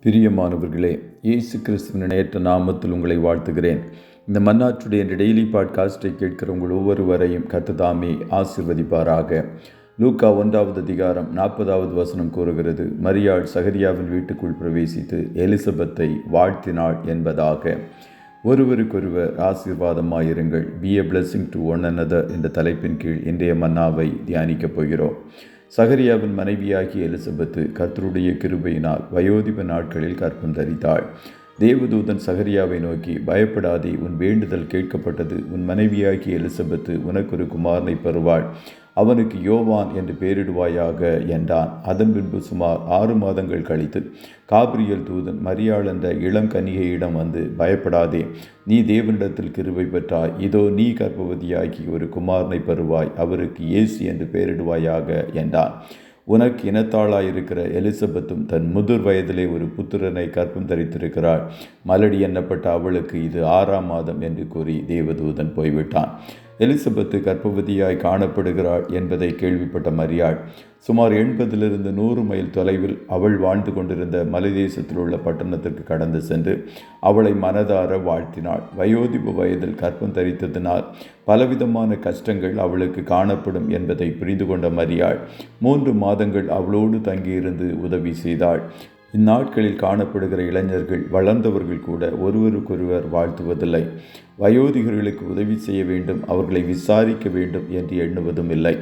பிரியமானவர்களே, இயேசு கிறிஸ்துவின் ஏற்ற நாமத்தில் உங்களை வாழ்த்துகிறேன். இந்த மன்னாற்றுடைய டெய்லி பாட்காஸ்டை கேட்கிற உங்கள் ஒவ்வொருவரையும் கர்த்தர் ஆசீர்வதிப்பாராக. லூக்கா 1வது அதிகாரம் 40வது வசனம் கூறுகிறது, மரியாள் சகரியாவின் வீட்டுக்குள் பிரவேசித்து எலிசபெத்தை வாழ்த்தினாள் என்பதாக. ஒருவருக்கொருவர் ஆசீர்வாதமாயிருங்கள், be a blessing to one another என்ற தலைப்பின் கீழ் இன்றைய மன்னாவை தியானிக்கப் போகிறோம். சகரியாவின் மனைவியாகிய எலிசபெத்து கர்த்தருடைய கிருபையினால் வயோதிப நாட்களில் கர்ப்பம் தரித்தாள். தேவதூதன் சகரியாவை நோக்கி, பயப்படாதே, உன் வேண்டுதல் கேட்கப்பட்டது. உன் மனைவியாகிய எலிசபெத்து உனக்கு ஒரு குமாரனை பெறுவாள். அவனுக்கு யோவான் என்று பெயரிடுவாயாக என்றான். அதன் பின்பு சுமார் 6 மாதங்கள் கழித்து காபிரியல் தூதன் மரியாள் என்ற இளம் கன்னிகையிடம் வந்து, பயப்படாதே, நீ தேவனிடத்தில் கிருபை பெற்றாய். இதோ நீ கர்ப்பவதியாகி ஒரு குமாரனை பெறுவாய். அவருக்கு இயேசு என்று பெயரிடுவாயாக என்றான். உனக்கு இனத்தாளாயிருக்கிற எலிசபெத்தும் தன் முதிர் வயதிலே ஒரு புத்திரனை கர்ப்பம் தரித்திருக்கிறாள். மலடி எண்ணப்பட்ட அவளுக்கு இது 6ஆம் மாதம் என்று கூறி தேவதூதன் போய்விட்டான். எலிசபெத்து கர்ப்பவதியாய் காணப்படுகிறாள் என்பதை கேள்விப்பட்ட மரியாள் சுமார் 80 100 மைல் தொலைவில் அவள் வாழ்ந்து கொண்டிருந்த மலைதேசத்தில் உள்ள பட்டணத்திற்கு கடந்து சென்று அவளை மனதார வாழ்த்தினாள். வயோதிப வயதில் கர்ப்பம் தரித்ததினால் பலவிதமான கஷ்டங்கள் அவளுக்கு காணப்படும் என்பதை புரிந்து கொண்ட மரியாள் 3 மாதங்கள் அவளோடு தங்கியிருந்து உதவி செய்தாள். இந்நாட்களில் காணப்படுகிற இளைஞர்கள், வளர்ந்தவர்கள் கூட ஒருவருக்கொருவர் வாழ்த்துவதில்லை. வயோதிகர்களுக்கு உதவி செய்ய வேண்டும், அவர்களை விசாரிக்க வேண்டும் என்று எண்ணுவதும் இல்லை.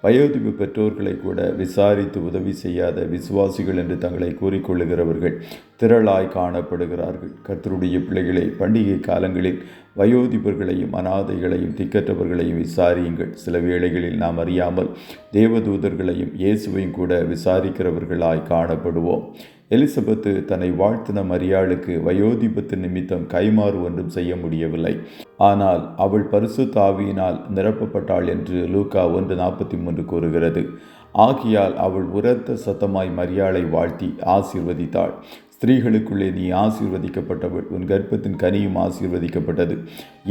வயோதிப பெற்றோர்களை கூட விசாரித்து உதவி செய்யாத விசுவாசிகள் என்று தங்களை கூறிக்கொள்ளுகிறவர்கள் திரளாய் காணப்படுகிறார்கள். கர்த்தருடைய பிள்ளைகளை, பண்டிகை காலங்களில் வயோதிபர்களையும் அனாதைகளையும் திக்கற்றவர்களையும் விசாரியுங்கள். சில வேளைகளில் நாம் அறியாமல் தேவதூதர்களையும் இயேசுவையும் கூட விசாரிக்கிறவர்களாய் காணப்படுவோம். எலிசபெத்து தன்னை வாழ்த்தின மரியாளுக்கு வயோதிபத்தின் நிமித்தம் கைமாறு ஒன்றும் செய்ய முடியவில்லை. ஆனால் அவள் பரிசுத்த ஆவியினால் நிரப்பப்பட்டாள் என்று லூக்கா 1:43 கூறுகிறது. ஆகையால் அவள் உரத்த சத்தமாய் மரியாளை வாழ்த்தி ஆசீர்வதித்தாள். ஸ்திரீகளுக்குள்ளே நீ ஆசீர்வதிக்கப்பட்டவள், உன் கர்ப்பத்தின் கனியும் ஆசீர்வதிக்கப்பட்டது.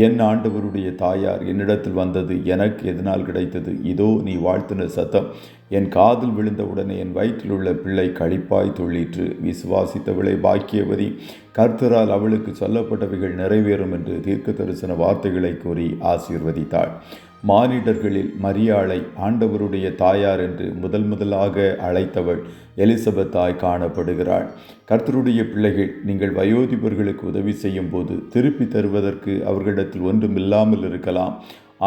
என் ஆண்டவருடைய தாயார் என்னிடத்தில் வந்தது எனக்கு எதனால் கிடைத்தது? இதோ நீ வாழ்த்தின சத்தம் என் காதில் விழுந்தவுடனே என் வயிற்றில் உள்ள பிள்ளை களிப்பாய் துள்ளிற்று. விசுவாசித்தவளை பாக்கியவதி, கர்த்தரால் அவளுக்கு சொல்லப்பட்டவைகள் நிறைவேறும் என்று தீர்க்க தரிசன வார்த்தைகளை கூறி ஆசீர்வதித்தாள். மானிடர்களில் மரியாளை ஆண்டவருடைய தாயார் என்று முதலாக அழைத்தவள் எலிசபெத்தாய் காணப்படுகிறாள். கர்த்தருடைய பிள்ளைகள், நீங்கள் வயோதிபர்களுக்கு உதவி செய்யும் போது திருப்பி தருவதற்கு அவர்களிடத்தில் ஒன்றும் இல்லாமல் இருக்கலாம்.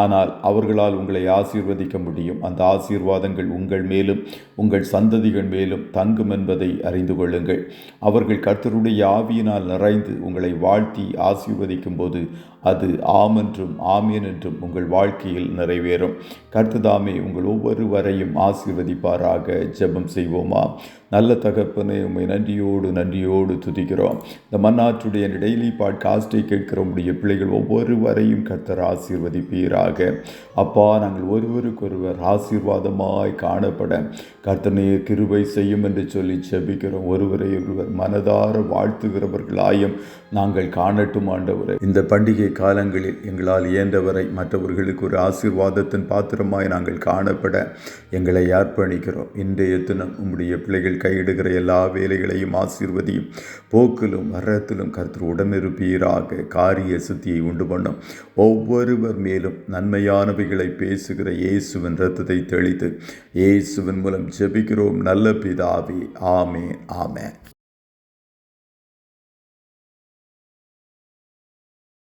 ஆனால் அவர்களால் உங்களை ஆசீர்வதிக்க முடியும். அந்த ஆசீர்வாதங்கள் உங்கள் மேலும் உங்கள் சந்ததிகள் மேலும் தங்கும் என்பதை அறிந்து கொள்ளுங்கள். அவர்கள் கர்த்தருடைய ஆவியினால் நிறைந்து உங்களை வாழ்த்தி ஆசீர்வதிக்கும் போது அது ஆமென்றும் ஆமேன் என்றும் உங்கள் வாழ்க்கையில் நிறைவேறும். கர்த்ததாமே உங்கள் ஒவ்வொருவரையும் ஆசீர்வதிப்பாராக. ஜெபம் செய்வோமா? நல்ல தகப்பனே, உம்மை நன்றியோடு துதிக்கிறோம். இந்த மன்னாற்றுடைய டெய்லி பாட்காஸ்டை கேட்கிற உடைய பிள்ளைகள் ஒவ்வொருவரையும் கர்த்தர் ஆசீர்வதிப்பீராக. அப்பா, நாங்கள் ஒருவருக்கொருவர் ஆசீர்வாதமாய் காணப்பட கர்த்தனே கிருபை செய்யும் என்று சொல்லி ஜெபிக்கிறோம். ஒருவரை ஒருவர் மனதார வாழ்த்துகிறவர்களாயும் நாங்கள் காணட்டும் ஆண்டவரே. இந்த பண்டிகை காலங்களில் எங்களால் இயன்றவரை மற்றவர்களுக்கு ஒரு ஆசீர்வாதத்தின் பாத்திரமாய் நாங்கள் காணப்பட எங்களை அர்ப்பணிக்கிறோம். இன்றைய தினம் உம்முடைய பிள்ளைகள் கையிடுகிற எல்லா வேலைகளையும் ஆசீர்வதியும். போக்கிலும் வரத்திலும் கர்த்தர் உடனிருப்பீராக. காரிய சித்தியை உண்டு பண்ணும். ஒவ்வொருவர் மேலும் நன்மையானவைகளை பேசுகிற இயேசுவின் இரத்தத்தை தெளித்து இயேசுவின் மூலம் ஜெபிக்கிறோம் நல்ல பிதாவே. ஆமென்.